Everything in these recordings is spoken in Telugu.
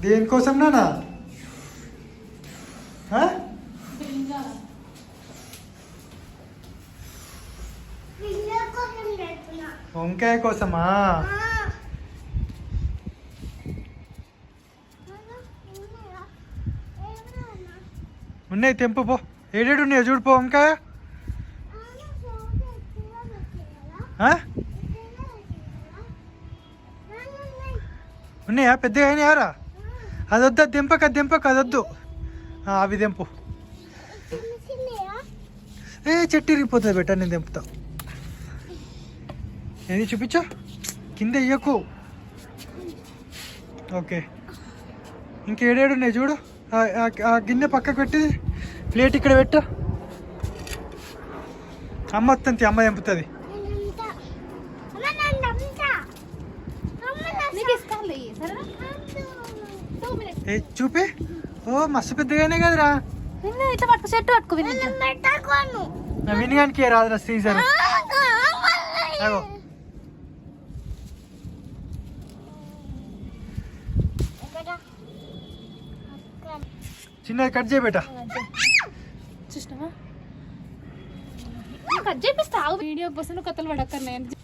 దేనికోసం నానా? వంకాయ కోసమా? ఉన్నాయి తెంపు పో. ఏడేడు ఉన్నాయో చూడు పో. వంకాయ ఉన్నాయా? పెద్దగా అయినాయారా? అది వద్దు, దింపక దింపక, అది వద్దు. అవి దింపు. చెట్టు ఇరిగిపోతుంది బెట్ట, నేను దింపుతా. ఏది చూపించు, కింద ఇయ్యకు. ఓకే, ఇంకేడేడు ఉన్నాయి చూడు. ఆ గిన్నె పక్కకు పెట్టి ప్లేట్ ఇక్కడ పెట్టు. అమ్మ వస్తుంది, అమ్మ దింపుతుంది. చూపి. ఓ మస్తు పెద్దగానే కదరా. వినగానికి రాదురా సీజర్. చిన్నది కట్ చేయబెట్ట. చూసినావా? కట్ చేపిస్తా. వీడియో కోసం కథలు పడక్కర్లేదు.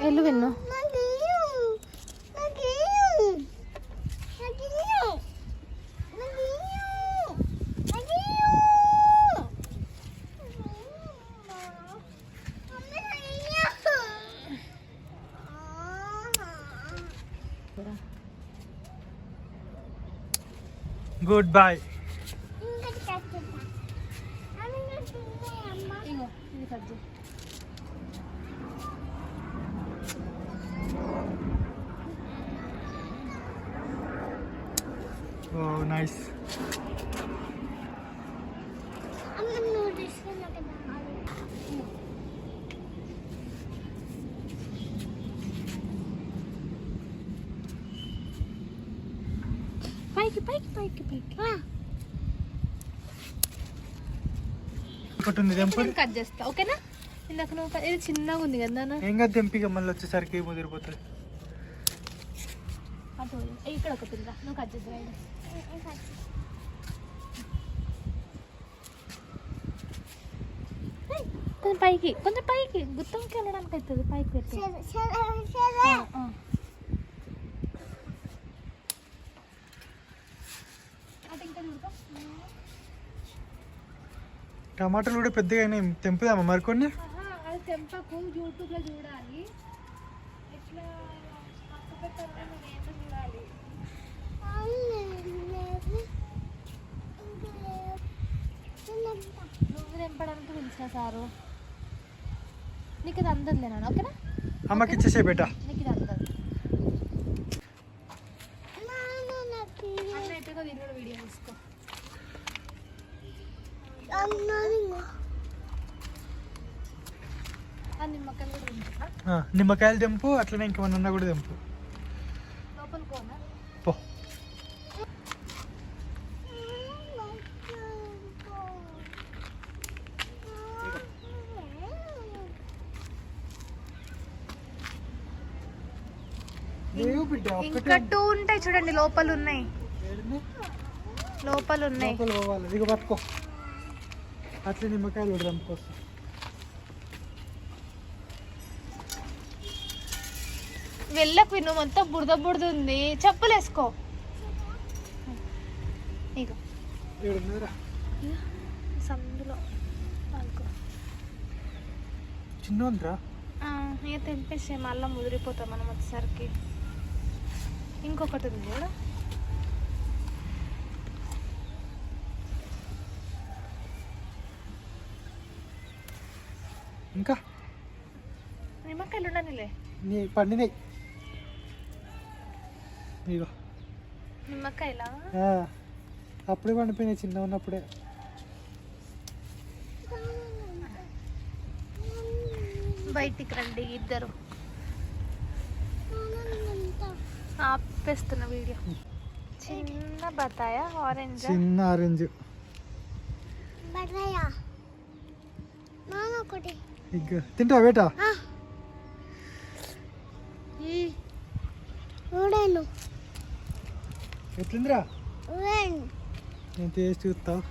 ఎల్లు విన్ను. Good boy. Oh, nice. పైకి ఒకటి ఉంది, తెంపు. కట్ చేస్తా, ఓకేనా? ఇందాక నువ్వు ఇది చిన్నగా ఉంది కదా నాన్న. ఏం కాదు, తెంపిగా మళ్ళీ వచ్చేసరికి ముదిరిపోతుంది. ఇక్కడ ఒకటి ఉందా, నువ్వు కట్ చేద్దా. కొంచెం పైకి గుత్తంకి వెళ్ళడానికి అవుతుంది. పైకి పెట్టి టమాటాలు కూడా పెద్దగా తెంపుదామా మరికొన్ని? అది తెంపకు, యూట్యూబ్లో చూడాలి ఎట్లా చూడాలి. నువ్వు తెంపడానికి పిలిచిన సారు. నీకు ఇది అందదులేనా? ఓకేనా? అమ్మకి ఇచ్చేసే బేట. నీకు ఇది అందదు. అన్నట్టుగా దీని కూడా వీడియో తీసుకో. నిమ్మకాయలు తెంపు, అట్లనే ఇంకేమన్నా కూడా తెంపు. పో. ఇంకా 2 ఉంటాయి చూడండి, లోపల ఉన్నాయి. ఇక పట్టుకో. అట్లా నిమ్మకాయలు కూడా తెంపుకోసం. వెళ్ళకు, నువ్వు మొత్తం బురద ఉంది. చెప్పులు వేసుకో. సందులో చిన్నరా ఇక తెంపేసే, మళ్ళీ ముదిరిపోతాం మనం వచ్చేసరికి. ఇంకొకటి ఉంది కూడా. ఇంకా నిమ్మకాయలు ఉండనిలే. పండినాయి నిమ్మకాయలా? అప్పుడే పండిపోయినాయి, చిన్న ఉన్నప్పుడే. బయటికి రండి ఇద్దరు. ఆపేస్తున్న వీడియో. చిన్న బతాయ, ఆరెంజ్, చిన్న ఆరెంజ్. ఒకటి తింటా బేటా? ఎట్లుందిరా నేను టేస్ట్ చూస్తావు